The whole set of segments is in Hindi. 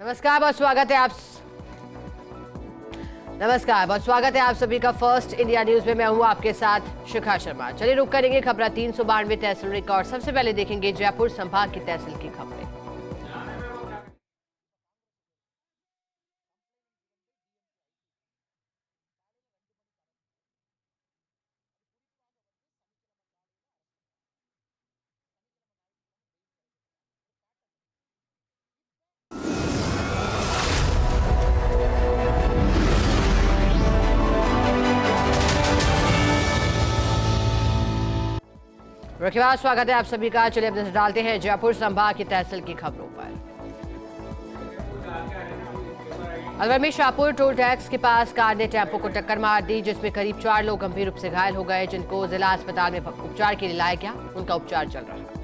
नमस्कार, बहुत स्वागत है आप सभी का फर्स्ट इंडिया न्यूज में। मैं हूं आपके साथ शिखा शर्मा। चलिए रुक करेंगे खबरा 392 तहसील रिकॉर्ड। सबसे पहले देखेंगे जयपुर संभाग की तहसील की खबरें। रखिए, स्वागत है आप सभी का। चलिए अब नजर डालते हैं जयपुर संभाग की तहसील की खबरों पर। अलवर में शाहपुर टोल टैक्स के पास कार ने टेम्पो को टक्कर मार दी, जिसमें करीब 4 लोग गंभीर रूप से घायल हो गए, जिनको जिला अस्पताल में उपचार के लिए लाया गया। उनका उपचार चल रहा है।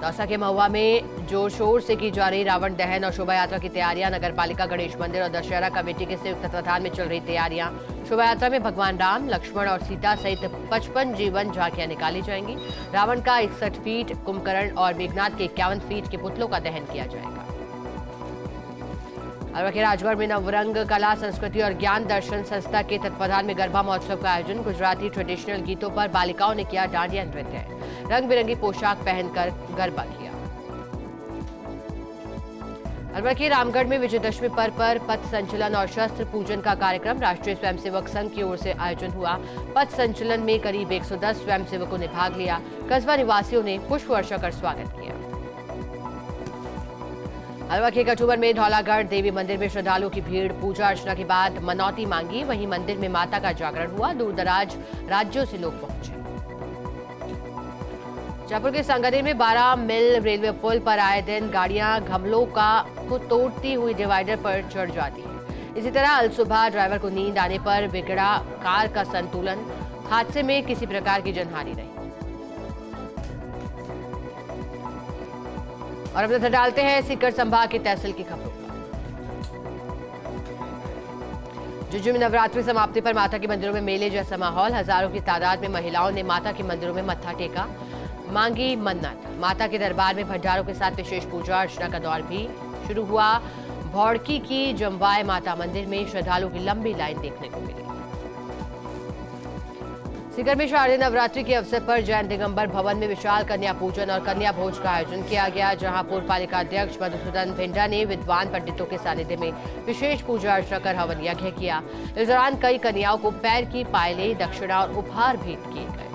दौसा के महुआ में जोर शोर से की जा रही रावण दहन और शोभा यात्रा की तैयारियां। नगर पालिका, गणेश मंदिर और दशहरा कमेटी के संयुक्त तत्वाधान में चल रही तैयारियां। शोभा यात्रा में भगवान राम, लक्ष्मण और सीता सहित 55 जीवन झांकियां निकाली जाएंगी। रावण का 61 फीट, कुंभकर्ण और मेघनाथ के 51 फीट के पुतलों का दहन किया जाएगा। अलवर के राजगढ़ में नवरंग कला, संस्कृति और ज्ञान दर्शन संस्था के तत्वाधान में गरबा महोत्सव का आयोजन। गुजराती ट्रेडिशनल गीतों पर बालिकाओं ने किया डांडिया नृत्य। रंग बिरंगी पोशाक पहनकर गरबा किया। अलवर के रामगढ़ में विजयदशमी पर्व पर पथ संचलन और शस्त्र पूजन का कार्यक्रम राष्ट्रीय स्वयंसेवक संघ की ओर से आयोजन हुआ। पथ संचलन में करीब 110 स्वयंसेवकों ने भाग लिया। कस्बा निवासियों ने पुष्प वर्षा कर स्वागत किया। अलवर के कठुबर में धौलागढ़ देवी मंदिर में श्रद्धालुओं की भीड़। पूजा अर्चना के बाद मनौती मांगी। वहीं मंदिर में माता का जागरण हुआ। दूर दराज राज्यों से लोग पहुंचे। जयपुर के संगरी में 12 मील रेलवे पुल पर आए दिन गाड़ियां घमलों को तोड़ती हुई डिवाइडर पर चढ़ जाती है। इसी तरह अल सुबह ड्राइवर को नींद आने पर बिगड़ा कार का संतुलन। हादसे में किसी प्रकार की जनहानि नहीं। और अब नजर डालते हैं सीकर संभाग की तहसील की खबरों पर। झुंझुनू में नवरात्रि समाप्ति पर माता के मंदिरों में मेले जैसा माहौल। हजारों की तादाद में महिलाओं ने माता के मंदिरों में मत्था टेका, मांगी मन्नत। माता के दरबार में भंडारों के साथ विशेष पूजा अर्चना का दौर भी शुरू हुआ। भौड़की की जम्बाई माता मंदिर में श्रद्धालुओं की लंबी लाइन देखने को मिली। सीकर में शारदीय नवरात्रि के अवसर पर जैन दिगंबर भवन में विशाल कन्या पूजन और कन्या भोज का आयोजन किया गया, जहां पूर्व पालिका अध्यक्ष मधुसूदन भिंडा ने विद्वान पंडितों के सानिध्य में विशेष पूजा अर्चना कर हवन यज्ञ किया। इस दौरान कई कन्याओं को पैर की पायलें, दक्षिणा और उपहार भेंट किए गए।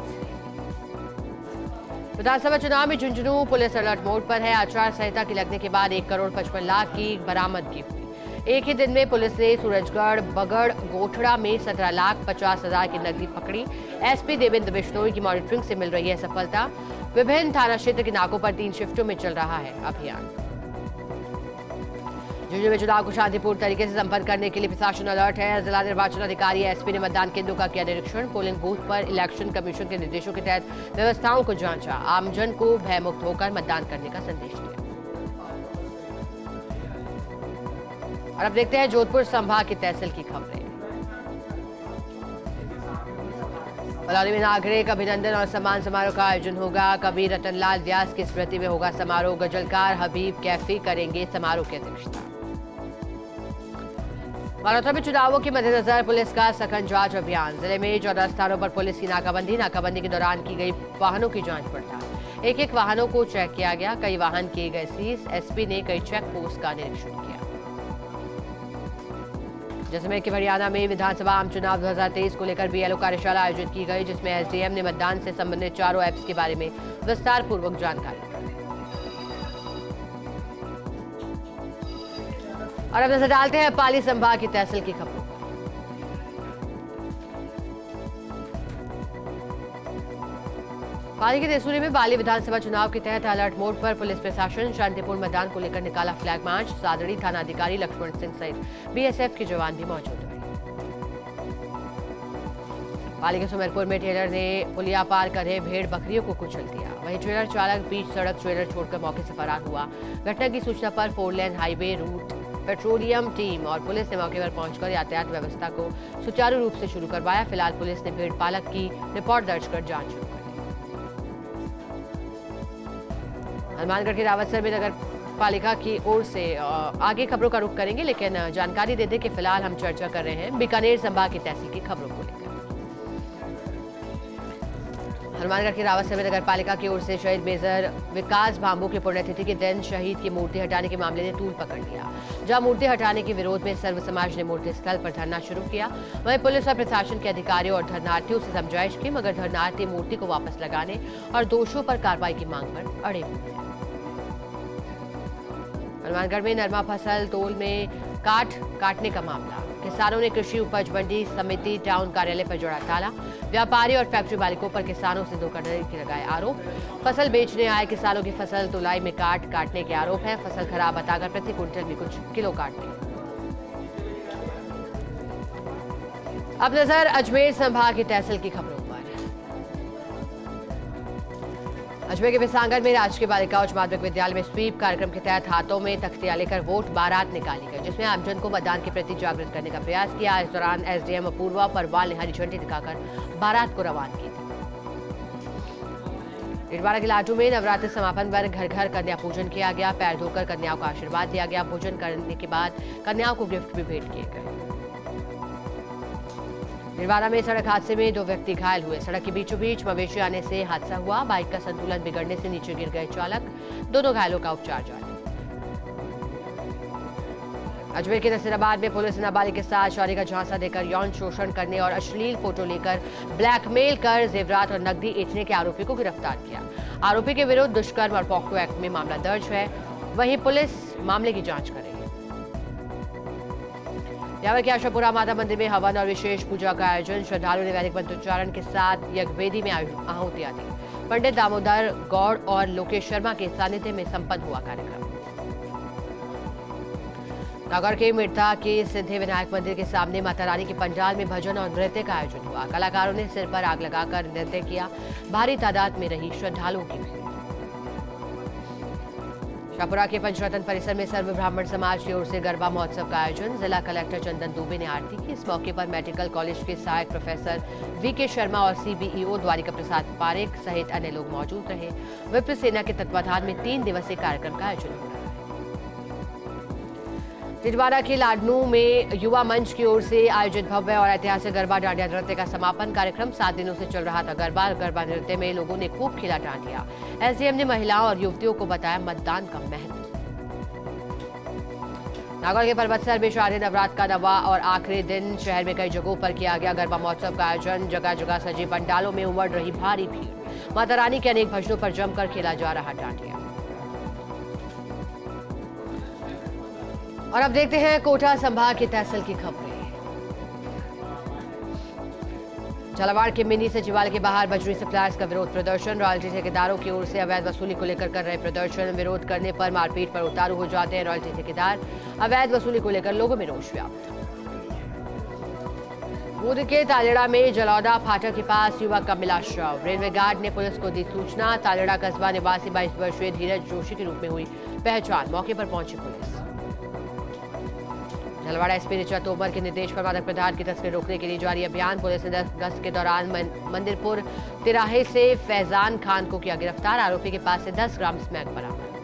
विधानसभा चुनाव में झुंझुनू पुलिस अलर्ट मोड पर है। आचार संहिता के लगने के बाद 1 करोड़ 55 लाख की बरामदगी हुई। एक ही दिन में पुलिस ने सूरजगढ़, बगड़, गोठड़ा में 17 लाख 50 हजार की नकदी पकड़ी। एसपी देवेंद्र बिश्नोई की मॉनिटरिंग से मिल रही है सफलता। विभिन्न थाना क्षेत्र के नाकों पर 3 शिफ्टों में चल रहा है अभियान। झुंझुनू में चुनाव को शांतिपूर्ण तरीके से संपन्न करने के लिए प्रशासन अलर्ट है। जिला निर्वाचन अधिकारी एसपी ने मतदान केंद्रों का किया निरीक्षण। पोलिंग बूथ पर इलेक्शन कमीशन के निर्देशों के तहत व्यवस्थाओं को जांचा। आमजन को भयमुक्त होकर मतदान करने का संदेश दिया। और अब देखते हैं जोधपुर संभाग की तहसील की खबरें। बलौली में नागरिक अभिनंदन और सम्मान समारोह का आयोजन होगा। कबीर रतनलाल व्यास की स्मृति में होगा समारोह। गजलकार हबीब कैफी करेंगे समारोह की अध्यक्षता। मल्होत्रा में चुनावों के मद्देनजर पुलिस का सघन जांच अभियान। जिले में 14 स्थानों पर पुलिस की नाकाबंदी के दौरान की गई वाहनों की जांच पड़ताल। एक वाहनों को चेक किया गया। कई वाहन किए गए सीज। एसपी ने कई चेक पोस्ट का निरीक्षण किया। जिसमें कि हरियाणा में विधानसभा आम चुनाव 2023 को लेकर बीएलओ कार्यशाला आयोजित की गई, जिसमें एसडीएम ने मतदान से संबंधित चारों ऐप्स के बारे में विस्तार पूर्वक जानकारी दी। और अब नजर डालते हैं पाली संभाग की तहसील की खबरों। पाली के देसूरी में पाली विधानसभा चुनाव के तहत अलर्ट मोड पर पुलिस प्रशासन शांतिपूर्ण मतदान को लेकर निकाला फ्लैग मार्च। सादड़ी थाना अधिकारी लक्ष्मण सिंह सहित बीएसएफ के जवान भी मौजूद रहे। पाली के सुमेरपुर में ट्रेलर ने पुलिया पार कर रहे भेड़ बकरियों को कुचल दिया। वहीं ट्रेलर चालक बीच सड़क ट्रेलर छोड़कर मौके से फरार हुआ। घटना की सूचना पर 4 lane highway route petroleum team और पुलिस ने मौके पर पहुंचकर यातायात व्यवस्था को सुचारू रूप से शुरू करवाया। फिलहाल पुलिस ने भेड़ पालक की रिपोर्ट दर्ज कर जांच शुरू कर दी। हनुमानगढ़ के रावतसर में नगर पालिका की ओर से आगे खबरों का रुख करेंगे, लेकिन जानकारी दे दें कि फिलहाल हम चर्चा कर रहे हैं बीकानेर संभाग की तहसील की खबरों को लेकर। हनुमानगढ़ की रावतसर नगर पालिका की ओर से शहीद मेजर विकास भांबू की पुण्यतिथि के दिन शहीद की मूर्ति हटाने के मामले ने तूल पकड़ लिया। जहां मूर्ति हटाने के विरोध में सर्व समाज ने मूर्ति स्थल पर धरना शुरू किया, वहीं पुलिस और प्रशासन के अधिकारियों और धरनार्थियों से समझाइश की, मगर धरनार्थी मूर्ति को वापस लगाने और दोषियों पर कार्रवाई की मांग पर अड़े हुए हैं। हनुमानगढ़ में नरमा फसल तोल में काटने का मामला, किसानों ने कृषि उपज मंडी समिति टाउन कार्यालय पर जोड़ा ताला, व्यापारी और फैक्ट्री मालिकों पर किसानों से धोखाधड़ी के लगाए आरोप। फसल बेचने आए किसानों की फसल तुलाई में काटने के आरोप है। फसल खराब बताकर प्रति क्विंटल में कुछ किलो काटते। अब नजर अजमेर संभाग की तहसील की खबरों पर। अजमेर के विसांगड़ में राजकीय बालिका उच्च माध्यमिक विद्यालय में स्वीप कार्यक्रम के तहत हाथों में तख्तियां लेकर वोट बारात निकाली गई, जिसमें आमजन को मतदान के प्रति जागृत करने का प्रयास किया। इस दौरान एसडीएम अपूर्वा परवाल ने हरी झंडी दिखाकर बारात को रवाना की थी। इटवाड़ा के लाटू में नवरात्रि समापन पर घर घर कन्या पूजन किया गया। पैर धोकर कन्याओं का आशीर्वाद दिया गया। पूजन करने के बाद कन्याओं को गिफ्ट भी भेंट किए गए। निर्वाड़ा में सड़क हादसे में 2 व्यक्ति घायल हुए। सड़क के बीचों बीच मवेशी आने से हादसा हुआ। बाइक का संतुलन बिगड़ने से नीचे गिर गए चालक। दोनों घायलों का उपचार जारी। अजमेर के नसीराबाद में पुलिस ने नाबालिग के साथ शादी का झांसा देकर यौन शोषण करने और अश्लील फोटो लेकर ब्लैकमेल कर जेवरात और नकदी बेचने के आरोपी को गिरफ्तार किया। आरोपी के विरुद्ध दुष्कर्म और पॉक्सो एक्ट में मामला दर्ज है। वहीं पुलिस मामले की जांच करेगी। यावर के आशापुरा माता मंदिर में हवन और विशेष पूजा का आयोजन। श्रद्धालुओं ने वैदिक मंत्रोच्चारण के साथ यज्ञवेदी में आहुतियां दी। पंडित दामोदर गौड़ और लोकेश शर्मा के सानिध्य में संपन्न हुआ कार्यक्रम। नगर के मिर्ता के सिद्धि विनायक मंदिर के सामने माता रानी के पंडाल में भजन और नृत्य का आयोजन हुआ। कलाकारों ने सिर पर आग लगाकर नृत्य किया। भारी तादाद में रही श्रद्धालुओं की भीड़। शाहपुरा के पंचरत्न परिसर में सर्व ब्राह्मण समाज की ओर से गरबा महोत्सव का आयोजन। जिला कलेक्टर चंदन दुबे ने आरती की। इस मौके पर मेडिकल कॉलेज के सहायक प्रोफेसर वीके शर्मा और सीबीईओ द्वारिका प्रसाद पारेख सहित अन्य लोग मौजूद रहे। विप्र सेना के तत्वाधान में 3 दिवसीय कार्यक्रम का आयोजन हुआ। टिटवाड़ा के लाडनू में युवा मंच की ओर से आयोजित भव्य और ऐतिहासिक गरबा डांडिया नृत्य का समापन कार्यक्रम। 7 दिनों से चल रहा था गरबा नृत्य में लोगों ने खूब खेला डांडिया। एसडीएम ने महिलाओं और युवतियों को बताया मतदान का महत्व। नागौर के पर्वतसर में शारदीय नवरात्र का 9वां और आखिरी दिन शहर में कई जगहों पर किया गया गरबा महोत्सव का आयोजन। जगह जगह सजे पंडालों में उमड़ रही भारी भीड़। माता रानी के अनेक भजनों पर जमकर खेला जा रहा डांडिया। और अब देखते हैं कोटा संभाग की तहसील की खबरें। झालावाड़ के मिनी सचिवालय के बाहर बजरी सप्लायर्स का विरोध प्रदर्शन। रॉयल्टी ठेकेदारों की ओर से अवैध वसूली को लेकर कर रहे प्रदर्शन। विरोध करने पर मारपीट पर उतारू हो जाते हैं रॉयल्टी ठेकेदार। अवैध वसूली को लेकर लोगों में रोष व्याप्त। बूंदी के तालेड़ा में जलौदा फाटक के पास युवक का मिला शव। रेलवे गार्ड ने पुलिस को दी सूचना। तालेड़ा कस्बा निवासी 22 वर्षीय धीरज जोशी के रूप में हुई पहचान। मौके पर पहुंची पुलिस। झलवाड़ा एसपी ऋचा तोमर के निर्देश पर मादक पदार्थ की तस्करी रोकने के लिए जारी अभियान। पुलिस ने गश्त के दौरान मंदिरपुर तिराहे से फैजान खान को किया गिरफ्तार। आरोपी के पास से 10 ग्राम स्मैक बरामद।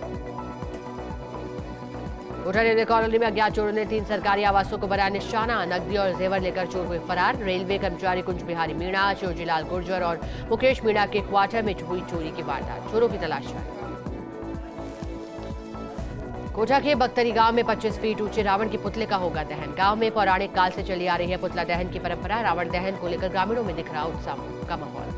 कोटा रेलवे कॉलोनी में अज्ञात चोरों ने 3 सरकारी आवासों को बनाया निशाना। नकदी और जेवर लेकर चोर हुए फरार। रेलवे कर्मचारी कुंज बिहारी मीणा, शिवजीलाल गुर्जर और मुकेश मीणा के क्वार्टर में हुई चोरी की वारदात। चोरों की तलाश जारी। कोटा के बख्तरी गांव में 25 फीट ऊंचे रावण के पुतले का होगा दहन। गांव में पौराणिक काल से चली आ रही है पुतला दहन की परंपरा। रावण दहन को लेकर ग्रामीणों में दिख रहा उत्साह का माहौल।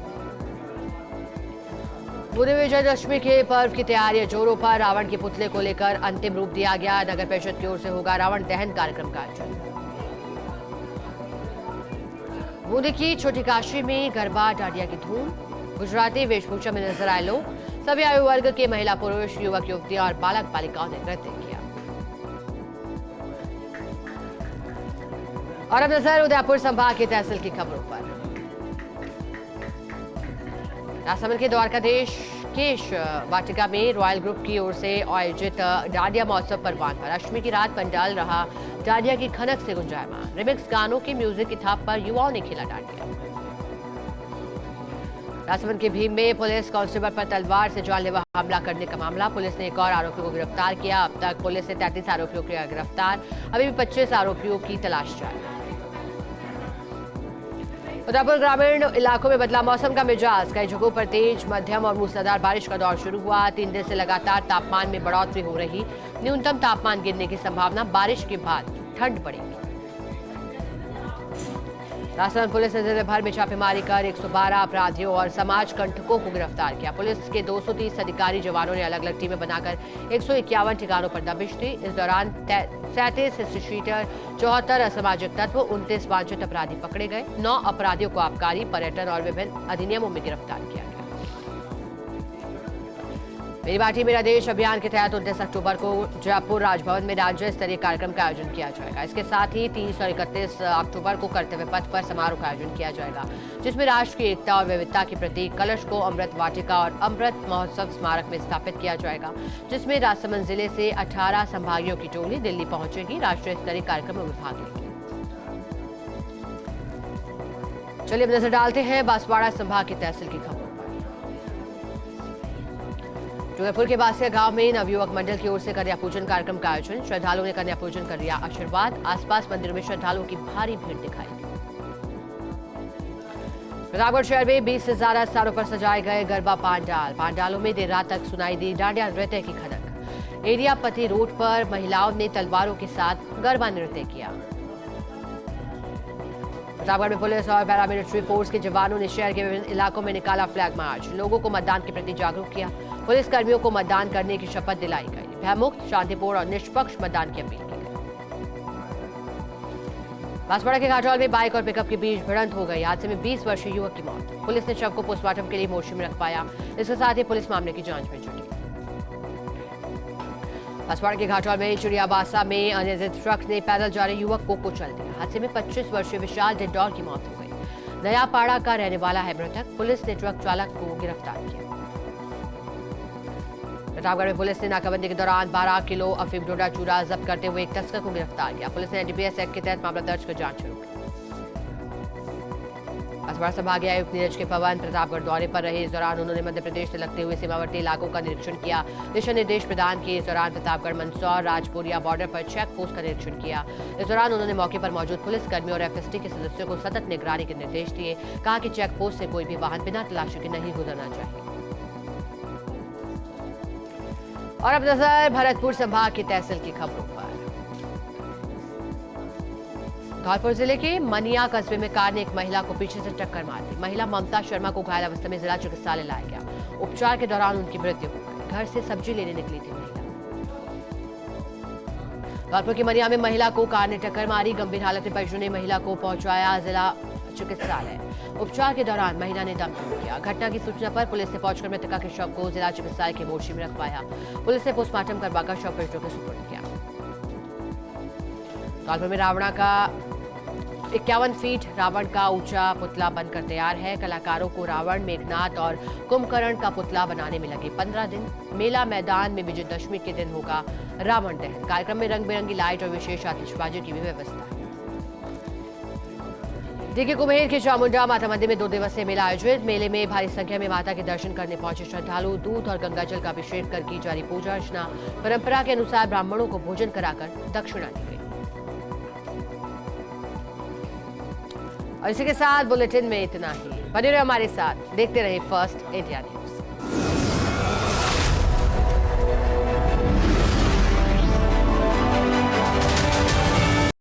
पूरे विजयदशमी के पर्व की तैयारियां जोरों पर। रावण के पुतले को लेकर अंतिम रूप दिया गया। नगर परिषद की ओर से होगा रावण दहन कार्यक्रम का आयोजन। बूंदी की छोटी काशी में गरबा डांडिया की धूम। गुजराती वेशभूषा में नजर आए लोग। सभी आयु वर्ग के महिला पुरुष युवक युवतियां और बालक बालिकाओं ने नृत्य किया। और अब नजर उदयपुर संभाग की तहसील की खबरों पर। राजसमंद के द्वारकाधीश केश वाटिका में रॉयल ग्रुप की ओर से आयोजित डांडिया महोत्सव पर पर अष्टमी की रात पंडाल रहा डांडिया की खनक से गुंजायमान। रिमिक्स गानों के म्यूजिक की थाप पर युवाओं ने खेला डांडिया। राजसमंद के भीम में पुलिस कांस्टेबल पर तलवार से जानलेवा हमला करने का मामला। पुलिस ने एक और आरोपी को गिरफ्तार किया। अब तक पुलिस ने 33 आरोपियों को किया गिरफ्तार। अभी भी 25 आरोपियों की तलाश जारी है। उदयपुर ग्रामीण इलाकों में बदला मौसम का मिजाज। कई जगहों पर तेज, मध्यम और मूसलाधार बारिश का दौर शुरू हुआ। 3 दिन से लगातार तापमान में बढ़ोतरी हो रही। न्यूनतम तापमान गिरने की संभावना। बारिश के बाद ठंड बढ़ेगी। राजसमंद पुलिस ने जिले भर में छापेमारी कर 112 अपराधियों और समाज कंटकों को गिरफ्तार किया। पुलिस के 230 अधिकारी जवानों ने अलग अलग टीमें बनाकर 151 ठिकानों पर दबिश दी। इस दौरान 37 हिस्ट्री शीटर, 74 असामाजिक तत्व, 29 वांछित अपराधी पकड़े गए। 9 अपराधियों को आबकारी, पर्यटन और विभिन्न अधिनियमों में गिरफ्तार किया गया। मेरी बाटी मेरा देश अभियान के तहत 29 अक्टूबर को जयपुर राजभवन में राज्य स्तरीय कार्यक्रम का आयोजन किया जाएगा। इसके साथ ही 30 और 31 अक्टूबर को कर्तव्य पथ पर समारोह का आयोजन किया जाएगा, जिसमें राष्ट्र की एकता और विविधता के प्रतीक कलश को अमृत वाटिका और अमृत महोत्सव स्मारक में स्थापित किया जाएगा, जिसमें राजसमंद जिले से 18 संभागियों की टोली दिल्ली पहुंचेगी। राष्ट्रीय स्तरीय कार्यक्रम में भाग लेगी। चलिए अब नजर डालते हैं बांसवाड़ा संभाग की तहसील की खबरों। जयपुर के बासिया गांव में नवयुवक मंडल की ओर से कन्या पूजन कार्यक्रम का आयोजन। श्रद्धालुओं ने कन्या पूजन कर लिया आशीर्वाद। आसपास मंदिरों में श्रद्धालुओं की भारी भीड़ दिखाई दी। प्रतापगढ़ शहर में 20 से ज्यादा स्थानों पर सजाए गए गरबा पांडाल। पांडालों में देर रात तक सुनाई दी डांडिया नृत्य की खनक। एरियापति रोड पर महिलाओं ने तलवारों के साथ गरबा नृत्य किया। प्रतापगढ़ में पुलिस और पैरामिलिट्री फोर्स के जवानों ने शहर के विभिन्न इलाकों में निकाला फ्लैग मार्च। लोगों को मतदान के प्रति जागरूक किया। पुलिस कर्मियों को मतदान करने की शपथ दिलाई गई। भयमुक्त, शांतिपूर्ण और निष्पक्ष मतदान की अपील की गई। बांसवाड़ा के घाटौल में बाइक और पिकअप के बीच भिड़ंत हो गई। हादसे में 20 वर्षीय युवक की मौत। पुलिस ने शव को पोस्टमार्टम के लिए मोर्चे में रखवाया। इसके साथ ही पुलिस मामले की जांच में जुटी। बांसवाड़ा के घाटौल में चिड़ियाबासा में अनियंत्रित ट्रक ने पैदल जा रहे युवक को कुचल दिया। हादसे में 25 वर्षीय विशाल डिंडौर की मौत हो गई। नयापाड़ा का रहने वाला है मृतक। पुलिस ने ट्रक चालक को गिरफ्तार किया। प्रतापगढ़ में पुलिस ने नाकाबंदी के दौरान 12 किलो अफीम डोडा चूरा जब्त करते हुए एक तस्कर को गिरफ्तार किया। पुलिस ने एनडीपीएस एक्ट के तहत मामला दर्ज कर जांच शुरू की। बांसवाड़ा संभागीय आयुक्त नीरज के पवन प्रतापगढ़ दौरे पर रहे। इस दौरान उन्होंने मध्य प्रदेश से लगते हुए सीमावर्ती इलाकों का निरीक्षण किया। दिशा निर्देश प्रदान किए। इस दौरान प्रतापगढ़ मंदसौर राजपुरिया बॉर्डर पर चेक पोस्ट का निरीक्षण किया। इस दौरान उन्होंने मौके पर मौजूद पुलिस कर्मियों और एफएसटी के सदस्यों को सतत निगरानी के निर्देश दिए। कहा कि चेक पोस्ट से कोई भी वाहन बिना तलाशी के नहीं गुजरना चाहिए। और अब नजर भरतपुर संभाग की तहसील की खबरों पर। धौलपुर जिले के मनिया कस्बे में कार ने एक महिला को पीछे से टक्कर मार दी। महिला ममता शर्मा को घायल अवस्था में जिला चिकित्सालय लाया गया। उपचार के दौरान उनकी मृत्यु हो गई। घर से सब्जी लेने निकली थी महिला। धौलपुर की मनिया में महिला को कार ने टक्कर मारी। गंभीर हालत में परिजनों ने महिला को पहुंचाया जिला चिकित्सालय। उपचार के दौरान महिला ने दम तोड़ दिया। घटना की सूचना पर पुलिस ने पहुंचकर मृतका के शव को जिला चिकित्सालय के मोर्चे में रखवाया। पुलिस ने पोस्टमार्टम करवाकर शव परिजनों के सुपुर्द किया। धौलपुर में रावण का 51 फीट रावण का ऊंचा पुतला बनकर तैयार है। कलाकारों को रावण, मेघनाथ और कुंभकर्ण का पुतला बनाने में लगे 15 दिन। मेला मैदान में विजयदशमी के दिन होगा रावण दहन। कार्यक्रम में रंग बिरंगी लाइट और विशेष आतिशबाजी की भी व्यवस्था है। डीके कुम्हेर के चामुंडा माता मंदिर में 2 दिवसीय मेला आयोजित। मेले में भारी संख्या में माता के दर्शन करने पहुंचे श्रद्धालु। दूध और गंगाजल का अभिषेक कर की जा रही पूजा अर्चना। परंपरा के अनुसार ब्राह्मणों को भोजन कराकर दक्षिणा दी गई। और इसी के साथ बुलेटिन में इतना ही। बने रहे हमारे साथ, देखते रहे फर्स्ट इंडिया न्यूज।